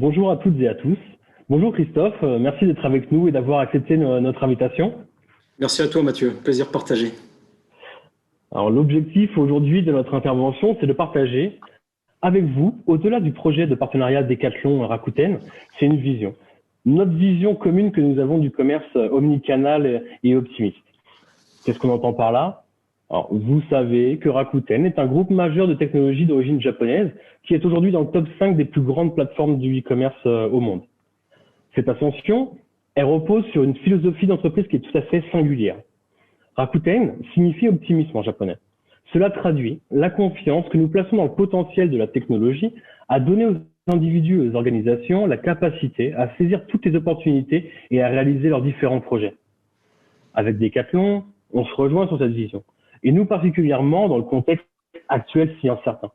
Bonjour à toutes et à tous. Bonjour Christophe, merci d'être avec nous et d'avoir accepté notre invitation. Merci à toi Mathieu, plaisir partagé. Alors l'objectif aujourd'hui de notre intervention, c'est de partager avec vous, au-delà du projet de partenariat Decathlon-Rakuten, c'est une vision. Notre vision commune que nous avons du commerce omnicanal et optimiste. Qu'est-ce qu'on entend par là? Alors, vous savez que Rakuten est un groupe majeur de technologie d'origine japonaise qui est aujourd'hui dans le top 5 des plus grandes plateformes du e-commerce au monde. Cette ascension, elle repose sur une philosophie d'entreprise qui est tout à fait singulière. Rakuten signifie optimisme en japonais. Cela traduit la confiance que nous plaçons dans le potentiel de la technologie à donner aux individus et aux organisations la capacité à saisir toutes les opportunités et à réaliser leurs différents projets. Avec Decathlon, on se rejoint sur cette vision. Et nous particulièrement dans le contexte actuel si incertain.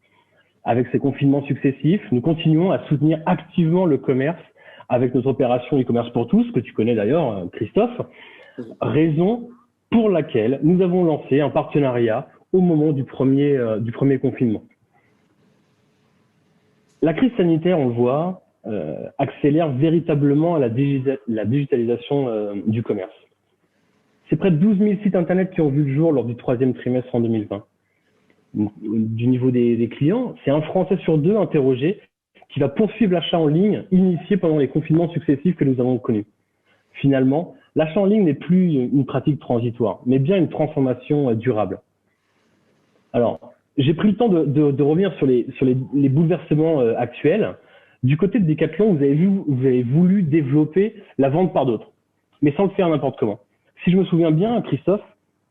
Avec ces confinements successifs, nous continuons à soutenir activement le commerce avec notre opération e-commerce pour tous, que tu connais d'ailleurs, Christophe, raison pour laquelle nous avons lancé un partenariat au moment du premier confinement. La crise sanitaire, on le voit, accélère véritablement la digitalisation du commerce. C'est près de 12 000 sites internet qui ont vu le jour lors du troisième trimestre en 2020. Du niveau des clients, c'est un Français sur deux interrogé qui va poursuivre l'achat en ligne initié pendant les confinements successifs que nous avons connus. Finalement, l'achat en ligne n'est plus une pratique transitoire, mais bien une transformation durable. Alors, j'ai pris le temps de revenir sur les bouleversements actuels. Du côté de Decathlon, vous avez voulu développer la vente par d'autres, mais sans le faire n'importe comment. Si je me souviens bien, Christophe,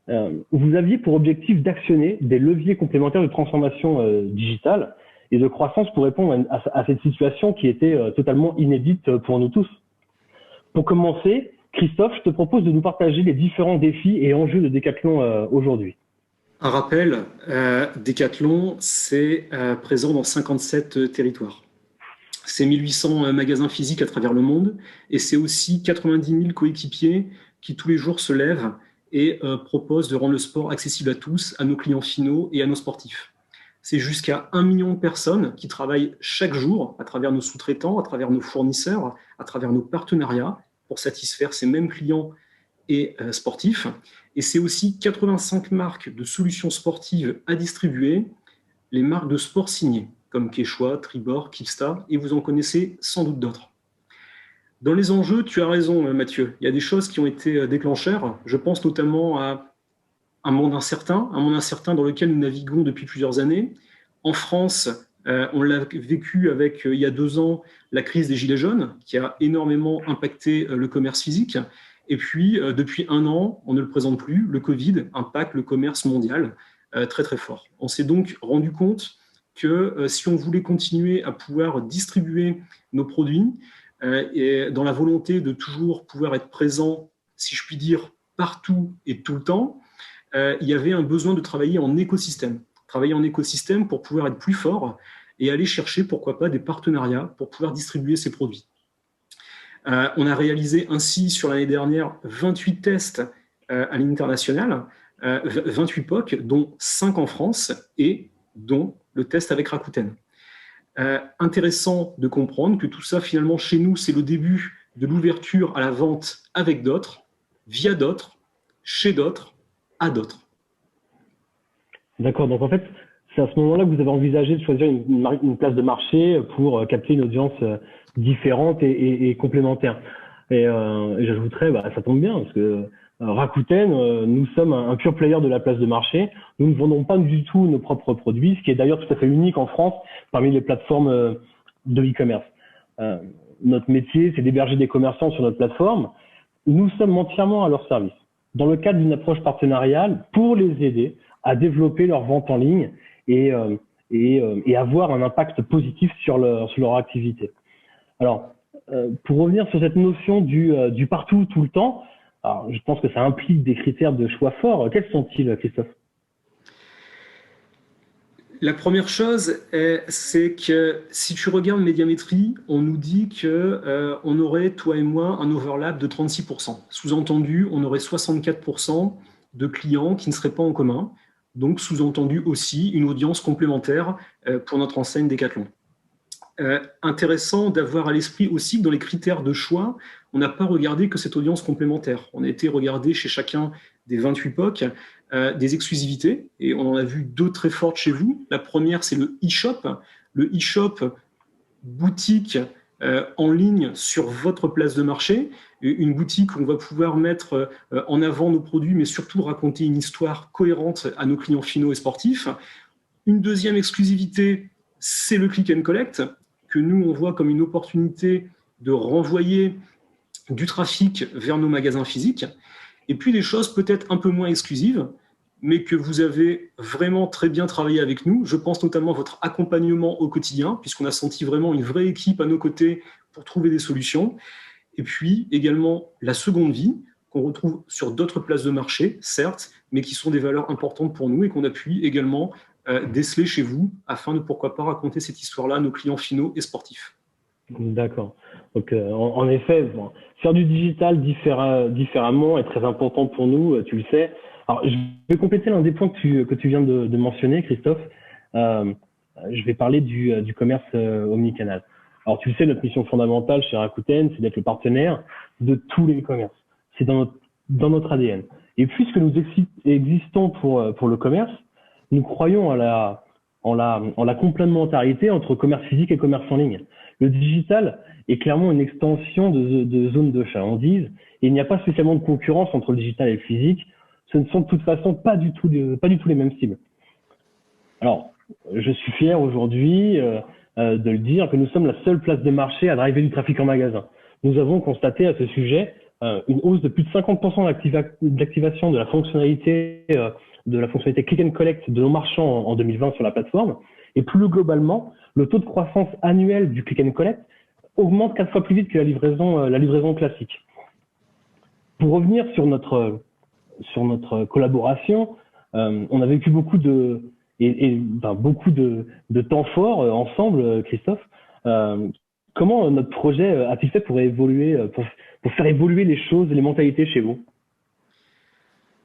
vous aviez pour objectif d'actionner des leviers complémentaires de transformation digitale et de croissance pour répondre à cette situation qui était totalement inédite pour nous tous. Pour commencer, Christophe, je te propose de nous partager les différents défis et enjeux de Decathlon aujourd'hui. Un rappel, Decathlon, c'est présent dans 57 territoires. C'est 1800 magasins physiques à travers le monde et c'est aussi 90 000 coéquipiers qui tous les jours se lèvent et proposent de rendre le sport accessible à tous, à nos clients finaux et à nos sportifs. C'est jusqu'à 1 million de personnes qui travaillent chaque jour à travers nos sous-traitants, à travers nos fournisseurs, à travers nos partenariats pour satisfaire ces mêmes clients et sportifs. Et c'est aussi 85 marques de solutions sportives à distribuer, les marques de sport signées, comme Quechua, Tribord, Kipsta, et vous en connaissez sans doute d'autres. Dans les enjeux, tu as raison Mathieu, il y a des choses qui ont été déclencheurs. Je pense notamment à un monde incertain dans lequel nous naviguons depuis plusieurs années. En France, on l'a vécu avec, il y a 2 ans, la crise des Gilets jaunes, qui a énormément impacté le commerce physique. Et puis, depuis 1 an, on ne le présente plus, le Covid impacte le commerce mondial très très fort. On s'est donc rendu compte que si on voulait continuer à pouvoir distribuer nos produits, et dans la volonté de toujours pouvoir être présent, si je puis dire, partout et tout le temps, il y avait un besoin de travailler en écosystème. Travailler en écosystème pour pouvoir être plus fort et aller chercher, pourquoi pas, des partenariats pour pouvoir distribuer ces produits. On a réalisé ainsi sur l'année dernière 28 tests à l'international, 28 POC, dont 5 en France et dont le test avec Rakuten. Intéressant de comprendre que tout ça, finalement, chez nous, c'est le début de l'ouverture à la vente avec d'autres, via d'autres, chez d'autres, à d'autres. D'accord, donc en fait, c'est à ce moment-là que vous avez envisagé de choisir une place de marché pour capter une audience différente et complémentaire. Et j'ajouterais, ça tombe bien, parce que Rakuten, nous sommes un pure player de la place de marché. Nous ne vendons pas du tout nos propres produits, ce qui est d'ailleurs tout à fait unique en France parmi les plateformes de e-commerce. Notre métier, c'est d'héberger des commerçants sur notre plateforme. Nous sommes entièrement à leur service, dans le cadre d'une approche partenariale pour les aider à développer leur vente en ligne et avoir un impact positif sur leur activité. Alors, pour revenir sur cette notion du partout, tout le temps, alors, je pense que ça implique des critères de choix forts. Quels sont-ils, Christophe? La première chose, c'est que si tu regardes Médiamétrie, on nous dit qu'on aurait, toi et moi, un overlap de 36%. Sous-entendu, on aurait 64% de clients qui ne seraient pas en commun. Donc, sous-entendu aussi, une audience complémentaire pour notre enseigne Decathlon. intéressant d'avoir à l'esprit aussi que dans les critères de choix, on n'a pas regardé que cette audience complémentaire. On a été regardé chez chacun des 28 POC des exclusivités, et on en a vu deux très fortes chez vous. La première, c'est le e-shop. Le e-shop boutique en ligne sur votre place de marché, une boutique où on va pouvoir mettre en avant nos produits, mais surtout raconter une histoire cohérente à nos clients finaux et sportifs. Une deuxième exclusivité, c'est le click and collect, que nous, on voit comme une opportunité de renvoyer du trafic vers nos magasins physiques. Et puis des choses peut-être un peu moins exclusives, mais que vous avez vraiment très bien travaillé avec nous. Je pense notamment à votre accompagnement au quotidien, puisqu'on a senti vraiment une vraie équipe à nos côtés pour trouver des solutions. Et puis également la seconde vie, qu'on retrouve sur d'autres places de marché, certes, mais qui sont des valeurs importantes pour nous et qu'on appuie également déceler chez vous, afin de pourquoi pas raconter cette histoire-là à nos clients finaux et sportifs. D'accord. Donc, en effet, bon, faire du digital différemment est très important pour nous, tu le sais. Alors, je vais compléter l'un des points que tu viens de mentionner, Christophe. Euh, je vais parler du commerce omnicanal. Alors, tu le sais, notre mission fondamentale chez Rakuten, c'est d'être le partenaire de tous les commerces. C'est dans notre ADN. Et puisque nous existons pour le commerce, nous croyons en la complémentarité entre commerce physique et commerce en ligne. Le digital est clairement une extension de zone de chalandise et il n'y a pas spécialement de concurrence entre le digital et le physique. Ce ne sont de toute façon pas du tout les mêmes cibles. Alors, je suis fier aujourd'hui de le dire que nous sommes la seule place de marché à driver du trafic en magasin. Nous avons constaté à ce sujet une hausse de plus de 50% d'activation de la fonctionnalité click and collect de nos marchands en 2020 sur la plateforme. Et plus globalement, le taux de croissance annuel du click and collect augmente 4 fois plus vite que la livraison classique. Pour revenir sur notre collaboration, on a vécu beaucoup de temps forts ensemble, Christophe. Comment notre projet a-t-il fait pour faire évoluer les choses et les mentalités chez vous?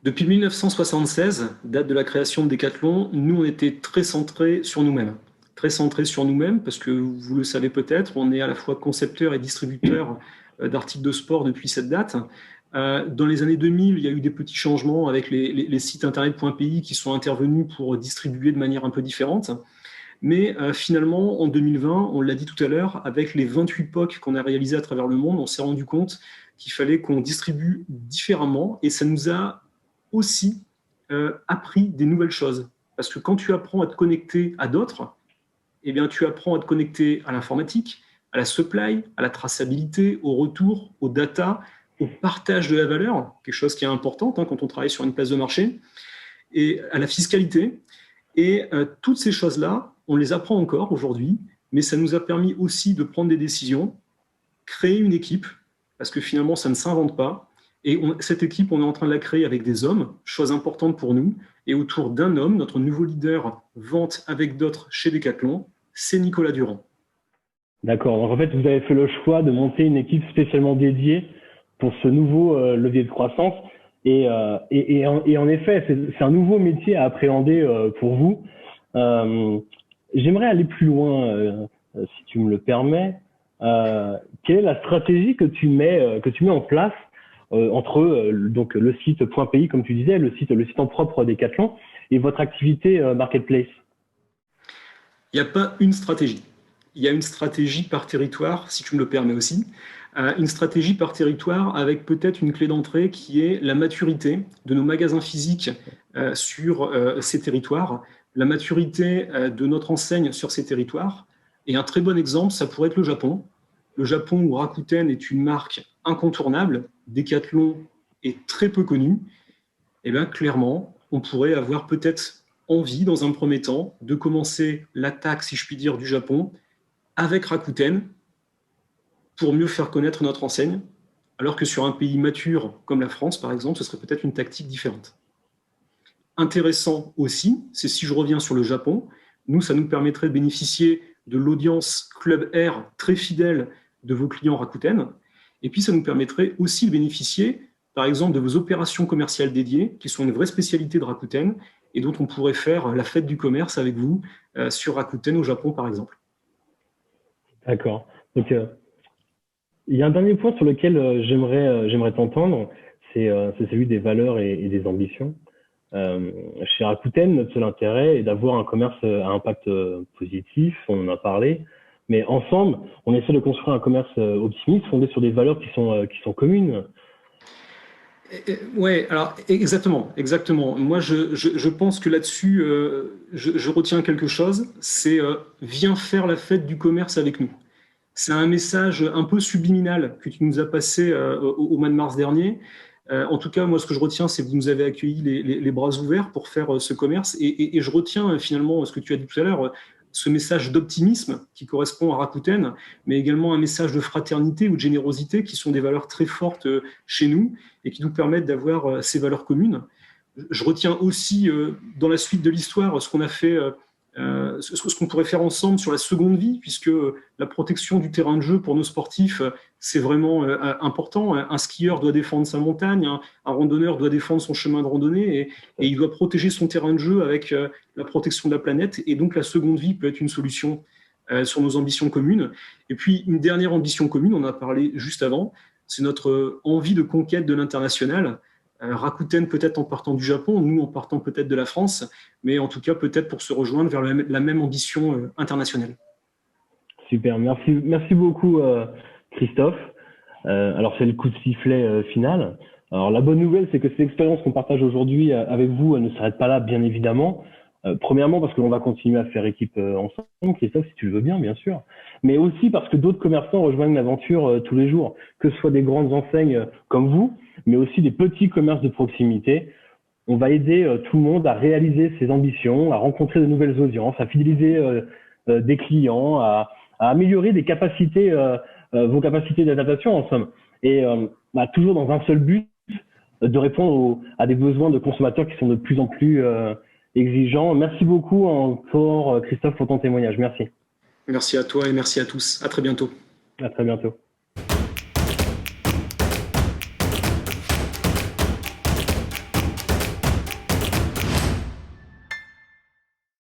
Depuis 1976, date de la création de Decathlon, nous, on était très centrés sur nous-mêmes. Très centrés sur nous-mêmes, parce que vous le savez peut-être, on est à la fois concepteur et distributeur d'articles de sport depuis cette date. Dans les années 2000, il y a eu des petits changements avec les sites internet.pi qui sont intervenus pour distribuer de manière un peu différente. Mais finalement, en 2020, on l'a dit tout à l'heure, avec les 28 POC qu'on a réalisés à travers le monde, on s'est rendu compte qu'il fallait qu'on distribue différemment et ça nous a aussi appris des nouvelles choses. Parce que quand tu apprends à te connecter à d'autres, eh bien, tu apprends à te connecter à l'informatique, à la supply, à la traçabilité, au retour, aux data, au partage de la valeur, quelque chose qui est important quand on travaille sur une place de marché, et à la fiscalité. Et toutes ces choses-là, on les apprend encore aujourd'hui, mais ça nous a permis aussi de prendre des décisions, créer une équipe, parce que finalement, ça ne s'invente pas. Et cette équipe, on est en train de la créer avec des hommes, chose importante pour nous. Et autour d'un homme, notre nouveau leader vente avec d'autres chez Decathlon, c'est Nicolas Durand. D'accord. Donc en fait, vous avez fait le choix de monter une équipe spécialement dédiée pour ce nouveau levier de croissance. Et en effet, c'est un nouveau métier à appréhender pour vous. J'aimerais aller plus loin, si tu me le permets. Quelle est la stratégie que tu mets en place entre donc le site .pi, comme tu disais, le site en propre Decathlon, et votre activité marketplace? Il n'y a pas une stratégie. Il y a une stratégie par territoire, si tu me le permets aussi. Une stratégie par territoire avec peut-être une clé d'entrée qui est la maturité de nos magasins physiques sur ces territoires, la maturité de notre enseigne sur ces territoires. Et un très bon exemple, ça pourrait être le Japon. Le Japon, où Rakuten est une marque incontournable, Decathlon est très peu connu. Et bien clairement, on pourrait avoir peut-être envie, dans un premier temps, de commencer l'attaque, si je puis dire, du Japon avec Rakuten pour mieux faire connaître notre enseigne, alors que sur un pays mature comme la France, par exemple, ce serait peut-être une tactique différente. Intéressant aussi, c'est si je reviens sur le Japon, nous, ça nous permettrait de bénéficier de l'audience Club Air très fidèle de vos clients Rakuten, et puis ça nous permettrait aussi de bénéficier, par exemple, de vos opérations commerciales dédiées, qui sont une vraie spécialité de Rakuten, et dont on pourrait faire la fête du commerce avec vous sur Rakuten au Japon, par exemple. D'accord. Donc, il y a un dernier point sur lequel j'aimerais t'entendre, c'est celui des valeurs et des ambitions. Chez Rakuten, notre seul intérêt est d'avoir un commerce à impact positif, on en a parlé, mais ensemble, on essaie de construire un commerce optimiste fondé sur des valeurs qui sont communes. Ouais, alors exactement. Moi, je pense que là-dessus, je retiens quelque chose, c'est viens faire la fête du commerce avec nous. C'est un message un peu subliminal que tu nous as passé au mois de mars dernier. En tout cas, moi, ce que je retiens, c'est que vous nous avez accueillis les bras ouverts pour faire ce commerce. Et je retiens finalement ce que tu as dit tout à l'heure, ce message d'optimisme qui correspond à Rakuten, mais également un message de fraternité ou de générosité qui sont des valeurs très fortes chez nous et qui nous permettent d'avoir ces valeurs communes. Je retiens aussi dans la suite de l'histoire ce qu'on a fait ce qu'on pourrait faire ensemble sur la seconde vie, puisque la protection du terrain de jeu pour nos sportifs, c'est vraiment important. Un skieur doit défendre sa montagne, un randonneur doit défendre son chemin de randonnée, et il doit protéger son terrain de jeu avec la protection de la planète. Et donc la seconde vie peut être une solution sur nos ambitions communes. Et puis une dernière ambition commune, on en a parlé juste avant, c'est notre envie de conquête de l'international. Rakuten peut-être en partant du Japon, nous en partant peut-être de la France, mais en tout cas peut-être pour se rejoindre vers la même ambition internationale. Super, merci beaucoup Christophe. Alors c'est le coup de sifflet final. Alors la bonne nouvelle, c'est que ces expériences qu'on partage aujourd'hui avec vous, elles ne s'arrêtent pas là, bien évidemment. Premièrement parce que l'on va continuer à faire équipe ensemble, Christophe, si tu le veux bien sûr. Mais aussi parce que d'autres commerçants rejoignent l'aventure tous les jours, que ce soit des grandes enseignes comme vous, mais aussi des petits commerces de proximité. On va aider tout le monde à réaliser ses ambitions, à rencontrer de nouvelles audiences, à fidéliser des clients, à améliorer vos capacités d'adaptation en somme. Et toujours dans un seul but, de répondre à des besoins de consommateurs qui sont de plus en plus exigeants. Merci beaucoup encore Christophe pour ton témoignage. Merci. Merci à toi et merci à tous. À très bientôt. À très bientôt.